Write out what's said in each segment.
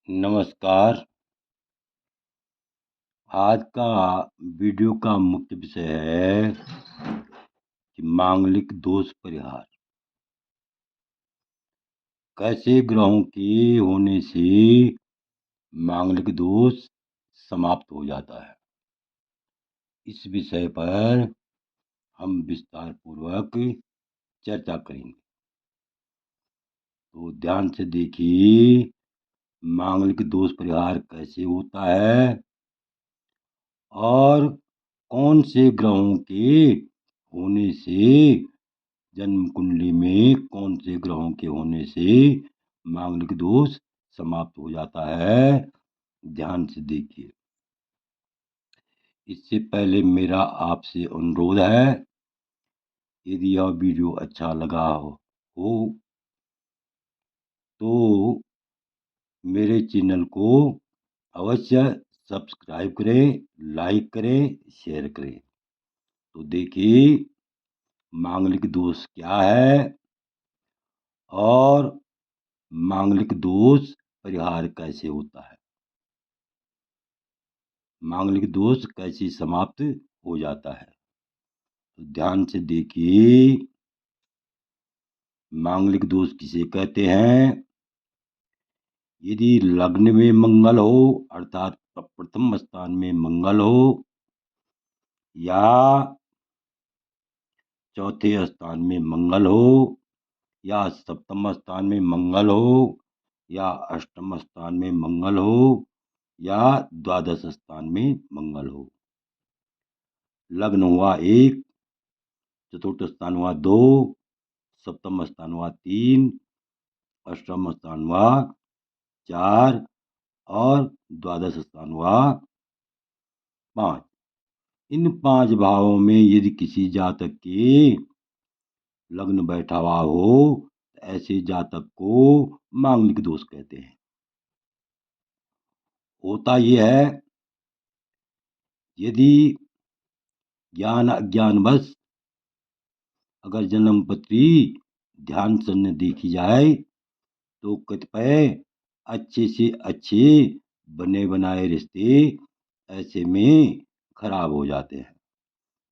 नमस्कार। आज का वीडियो का मुख्य विषय है कि मांगलिक दोष परिहार। कैसे ग्रहों के होने से मांगलिक दोष समाप्त हो जाता है। इस विषय पर हम विस्तार पूर्वक चर्चा करेंगे। तो ध्यान से देखिए, मांगलिक दोष परिहार कैसे होता है और कौन से ग्रहों के होने से, जन्म कुंडली में कौन से ग्रहों के होने से मांगलिक दोष समाप्त हो जाता है। ध्यान से देखिए। इससे पहले मेरा आपसे अनुरोध है, यदि यह वीडियो अच्छा लगा हो तो मेरे चैनल को अवश्य सब्सक्राइब करें, लाइक करें, शेयर करें। तो देखिए, मांगलिक दोष क्या है और मांगलिक दोष परिहार कैसे होता है, मांगलिक दोष कैसे समाप्त हो जाता है। तो ध्यान से देखिए, मांगलिक दोष किसे कहते हैं। यदि लग्न में मंगल हो, अर्थात प्रथम स्थान में मंगल हो या चौथे स्थान में मंगल हो या सप्तम स्थान में मंगल हो या अष्टम स्थान में मंगल हो या द्वादश स्थान में मंगल हो। लग्न हुआ 1, चतुर्थ स्थान हुआ 2, सप्तम स्थान हुआ 3, अष्टम स्थान हुआ 4 और द्वादश स्थान हुआ 5। इन 5 भावों में यदि किसी जातक के लग्न बैठा हुआ हो, ऐसे जातक को मांगलिक दोष कहते हैं। होता यह है, यदि ज्ञान अज्ञानवश अगर जन्म पत्री ध्यान से न देखी जाए तो कतिपय अच्छे से अच्छे बने बनाए रिश्ते ऐसे में खराब हो जाते हैं।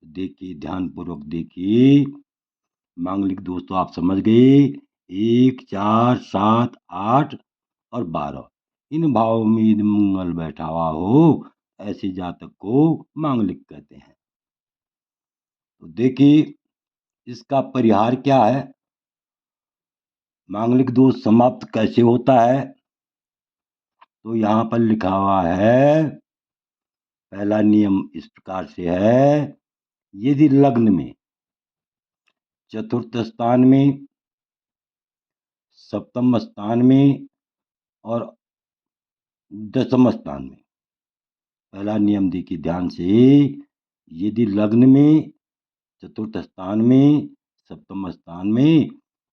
देखिए, ध्यान पूर्वक देखिए, मांगलिक दोष तो आप समझ गए। 1, 4, 7, 8 और 12, इन भावों में यदि मंगल बैठा हुआ हो, ऐसे जातक को मांगलिक कहते हैं। तो देखिए, इसका परिहार क्या है, मांगलिक दोष समाप्त कैसे होता है। तो यहाँ पर लिखा हुआ है, पहला नियम इस प्रकार से है, यदि लग्न में चतुर्थ स्थान में, सप्तम स्थान में और दसम स्थान में, पहला नियम देखिए ध्यान से, यदि लग्न में चतुर्थ स्थान में, सप्तम स्थान में,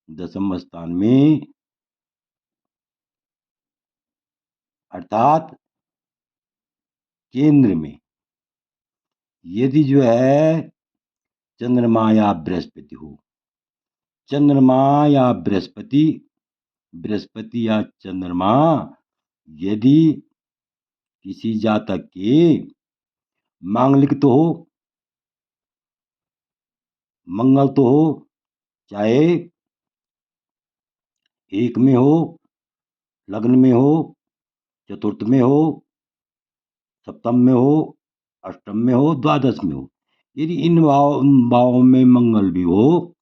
दसम स्थान में, अर्थात केंद्र में यदि जो है चंद्रमा या बृहस्पति हो, चंद्रमा या बृहस्पति, बृहस्पति या चंद्रमा यदि किसी जातक के मांगलिक तो हो, मंगल तो हो, चाहे 1 में हो, लग्न में हो, चतुर्थ में हो, सप्तम में हो, अष्टम में हो, द्वादश में हो, यदि इन भावों में मंगल भी हो,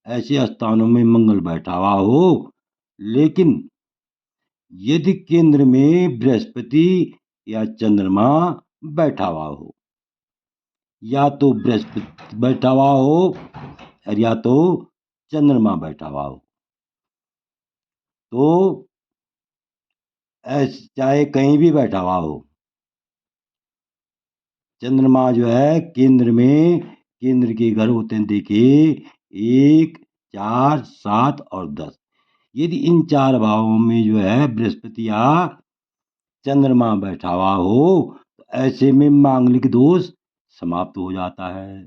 ऐसे स्थानों में मंगल बैठा हुआ हो, लेकिन यदि केंद्र में बृहस्पति या चंद्रमा बैठा हुआ हो, या तो बृहस्पति बैठा हुआ हो और या तो चंद्रमा बैठा हुआ हो, तो ऐसे चाहे कहीं भी बैठा हुआ हो, चंद्रमा जो है केंद्र में, केंद्र के घर होते हैं देखिए 1, 4, 7 और 10, यदि इन 4 भावों में जो है बृहस्पति या चंद्रमा बैठा हुआ हो, तो ऐसे में मांगलिक दोष समाप्त हो जाता है,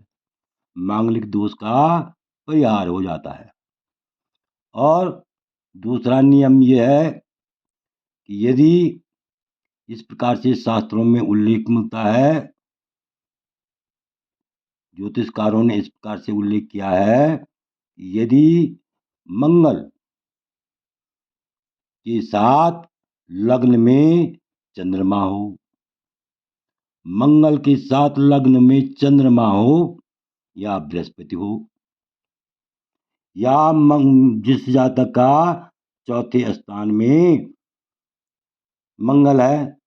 मांगलिक दोष का परिहार हो जाता है। और दूसरा नियम यह है, कि यदि इस प्रकार से शास्त्रों में उल्लेख मिलता है, ज्योतिषकारों ने इस प्रकार से उल्लेख किया है, यदि मंगल के साथ लग्न में चंद्रमा हो, मंगल के साथ लग्न में चंद्रमा हो या बृहस्पति हो, या जिस जातक का चौथे स्थान में मंगल है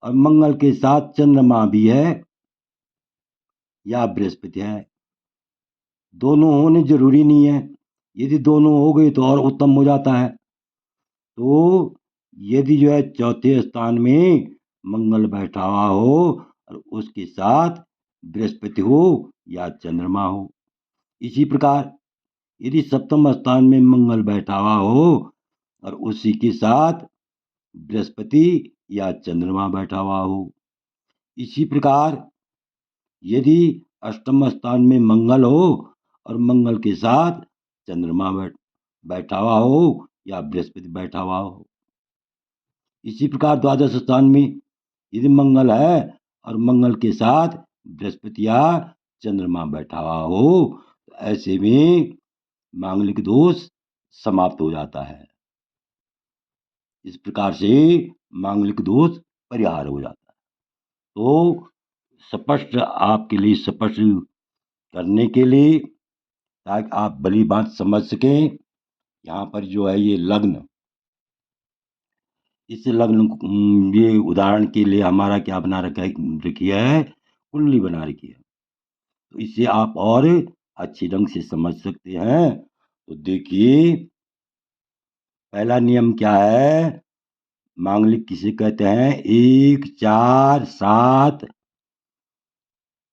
और मंगल के साथ चंद्रमा भी है या बृहस्पति है, दोनों होने जरूरी नहीं है। यदि दोनों हो गए तो और उत्तम हो जाता है। तो यदि जो है चौथे स्थान में मंगल बैठा हुआ हो और उसके साथ बृहस्पति हो या चंद्रमा हो, इसी प्रकार यदि सप्तम स्थान में मंगल बैठा हुआ हो और उसी के साथ बृहस्पति या चंद्रमा बैठा हुआ हो, इसी प्रकार यदि अष्टम स्थान में मंगल हो और मंगल के साथ चंद्रमा बैठा हुआ हो या बृहस्पति बैठा हुआ हो, इसी प्रकार द्वादश स्थान में यदि मंगल है और मंगल के साथ बृहस्पति या चंद्रमा बैठा हुआ हो, तो ऐसे में मांगलिक दोष समाप्त हो जाता है। इस प्रकार से मांगलिक दोष परिहार हो जाता है। तो स्पष्ट आपके लिए स्पष्ट करने के लिए, ताकि आप भली बात समझ सकें, यहाँ पर जो है ये लग्न, इस लग्न ये उदाहरण के लिए हमारा क्या बना रखी है, कुंडली बना रखी है। तो इससे आप और अच्छी ढंग से समझ सकते हैं। तो देखिए, पहला नियम क्या है, मांगलिक किसे कहते हैं, 1, 4, 7,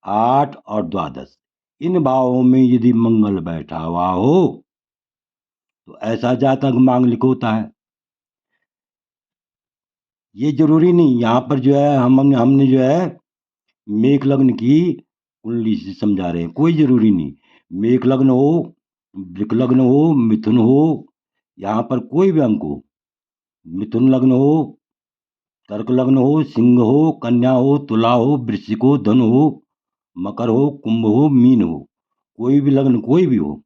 8 और द्वादश, इन भावों में यदि मंगल बैठा हुआ हो तो ऐसा जातक मांगलिक होता है। ये जरूरी नहीं, यहाँ पर जो है हमने जो है मेष लग्न की कुंडली से समझा रहे हैं, कोई जरूरी नहीं। मेष लग्न हो, वृक लग्न हो, मिथुन हो, यहाँ पर कोई भी अंक हो, मिथुन लग्न हो, कर्क लग्न हो, सिंह हो, कन्या हो, तुला हो, वृश्चिक हो, धन हो, मकर हो, कुंभ हो, मीन हो, कोई भी लग्न कोई भी हो,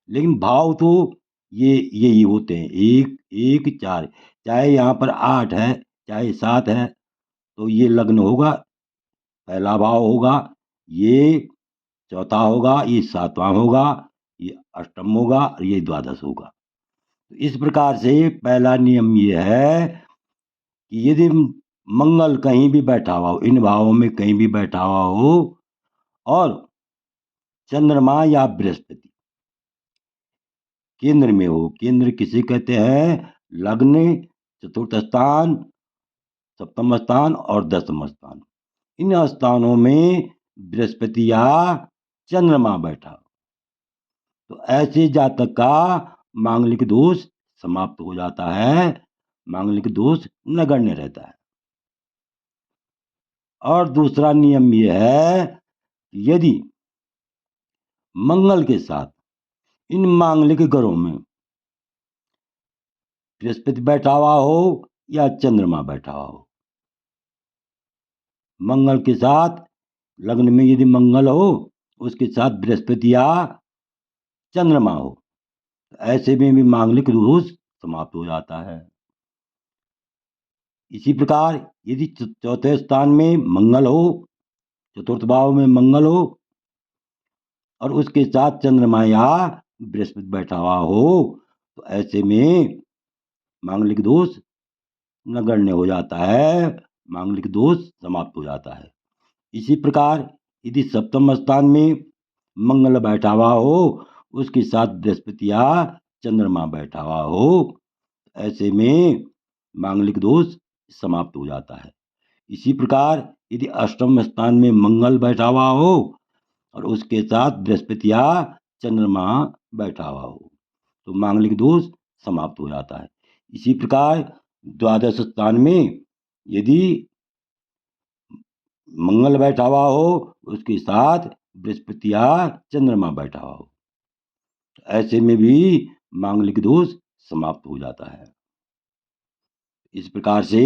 लेकिन भाव तो ये यही होते हैं, 1, 1, 4। चाहे यहाँ पर 8 है चाहे 7 है, तो ये लग्न होगा, पहला भाव होगा, ये चौथा होगा, ये सातवां होगा, ये अष्टम होगा और ये द्वादश होगा। तो इस प्रकार से पहला नियम ये है कि यदि मंगल कहीं भी बैठा हुआ हो, इन भावों में कहीं भी बैठा हुआ हो, और चंद्रमा या बृहस्पति केंद्र में हो, केंद्र किसे कहते हैं, लग्न, चतुर्थ स्थान, सप्तम स्थान और दसम स्थान, इन स्थानों में बृहस्पति या चंद्रमा बैठा, तो ऐसे जातक का मांगलिक दोष समाप्त हो जाता है, मांगलिक दोष नगण्य रहता है। और दूसरा नियम यह है, यदि मंगल के साथ इन मांगलिक घरों में बृहस्पति बैठा हुआ हो या चंद्रमा बैठा हुआ हो, मंगल के साथ लग्न में यदि मंगल हो, उसके साथ बृहस्पति या चंद्रमा हो, ऐसे में भी मांगलिक दोष समाप्त हो जाता है। इसी प्रकार यदि चौथे स्थान में मंगल हो, चतुर्थ भाव में मंगल हो और उसके साथ चंद्रमा या बृहस्पति बैठा हुआ हो, तो ऐसे में मांगलिक दोष नगण्य हो जाता है, मांगलिक दोष समाप्त हो जाता है। इसी प्रकार यदि सप्तम स्थान में मंगल बैठा हुआ हो, उसके साथ बृहस्पति या चंद्रमा बैठा हुआ हो, ऐसे में मांगलिक दोष समाप्त हो जाता है। इसी प्रकार यदि अष्टम स्थान में मंगल बैठा हुआ हो और उसके साथ बृहस्पति या चंद्रमा बैठा हुआ हो, तो मांगलिक दोष समाप्त हो जाता है। इसी प्रकार द्वादश स्थान में यदि मंगल बैठा हुआ हो, उसके साथ बृहस्पति या चंद्रमा बैठा हुआ हो, ऐसे में भी मांगलिक दोष समाप्त हो जाता है। इस प्रकार से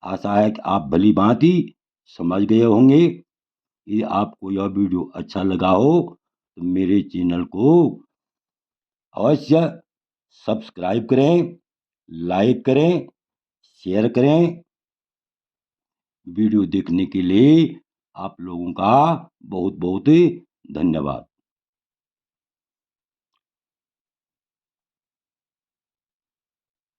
आशा है कि आप भली भांति समझ गए होंगे। यदि आपको यह वीडियो अच्छा लगा हो तो मेरे चैनल को अवश्य सब्सक्राइब करें, लाइक करें, शेयर करें। वीडियो देखने के लिए आप लोगों का बहुत बहुत धन्यवाद।